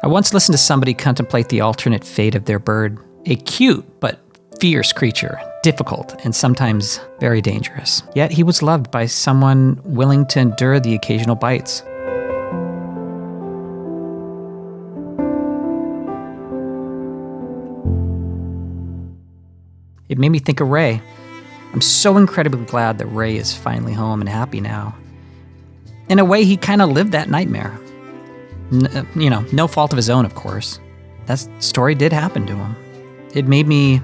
I once listened to somebody contemplate the alternate fate of their bird, a cute but fierce creature, difficult and sometimes very dangerous. Yet he was loved by someone willing to endure the occasional bites. It made me think of Ray. I'm so incredibly glad that Ray is finally home and happy now. In a way, he kind of lived that nightmare. No fault of his own, of course. That story did happen to him. It made me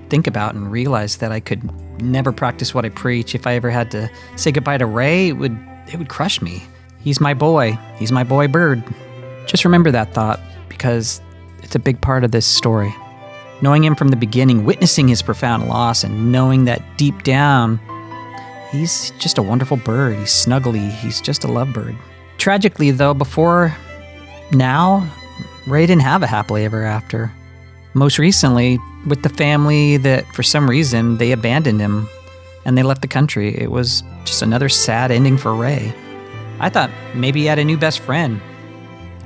think about and realize that I could never practice what I preach. If I ever had to say goodbye to Ray, it would crush me. He's my boy. He's my boy bird. Just remember that thought, because it's a big part of this story. Knowing him from the beginning, witnessing his profound loss, and knowing that deep down, he's just a wonderful bird. He's snuggly. He's just a lovebird. Tragically, though, before now, Ray didn't have a happily ever after. Most recently, with the family that, for some reason, they abandoned him and they left the country. It was just another sad ending for Ray. I thought maybe he had a new best friend,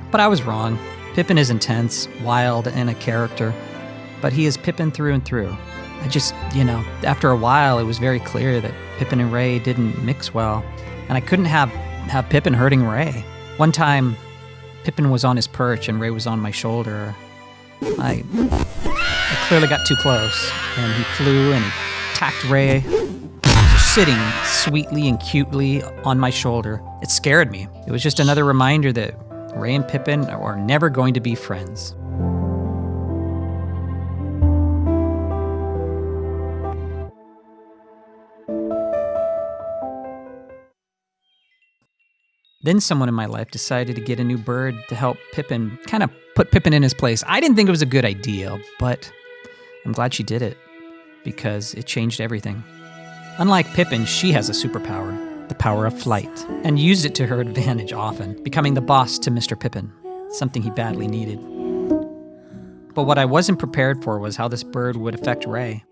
but I was wrong. Pippin is intense, wild, and a character, but he is Pippin through and through. I just, after a while, it was very clear that Pippin and Ray didn't mix well, and I couldn't have Pippin hurting Ray. One time, Pippin was on his perch and Ray was on my shoulder. I clearly got too close, and he flew and he attacked Ray, sitting sweetly and cutely on my shoulder. It scared me. It was just another reminder that Ray and Pippin are never going to be friends. Then someone in my life decided to get a new bird to help Pippin, kind of put Pippin in his place. I didn't think it was a good idea, but I'm glad she did it, because it changed everything. Unlike Pippin, she has a superpower, the power of flight, and used it to her advantage often, becoming the boss to Mr. Pippin, something he badly needed. But what I wasn't prepared for was how this bird would affect Ray.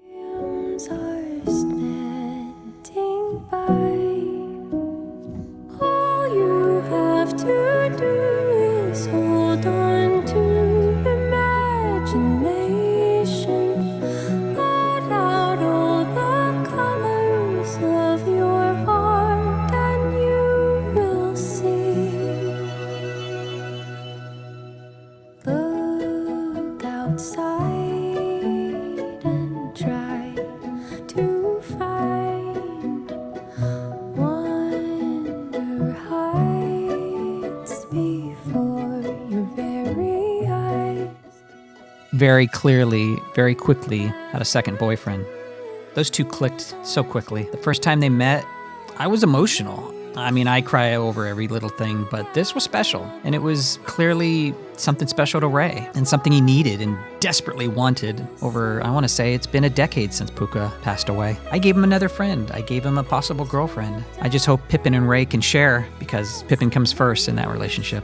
Very clearly, very quickly, had a second boyfriend. Those two clicked so quickly. The first time they met, I was emotional. I cry over every little thing, but this was special. And it was clearly something special to Ray, and something he needed and desperately wanted over, I want to say, it's been a decade since Puka passed away. I gave him another friend. I gave him a possible girlfriend. I just hope Pippin and Ray can share, because Pippin comes first in that relationship.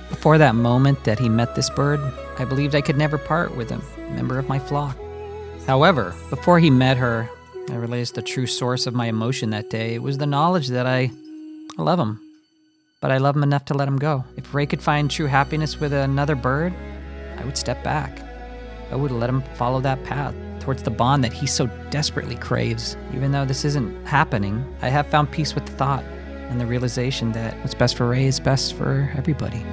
Before that moment that he met this bird, I believed I could never part with a member of my flock. However, before he met her, I realized the true source of my emotion that day. It was the knowledge that I love him, but I love him enough to let him go. If Ray could find true happiness with another bird, I would step back. I would let him follow that path towards the bond that he so desperately craves. Even though this isn't happening, I have found peace with the thought and the realization that what's best for Ray is best for everybody.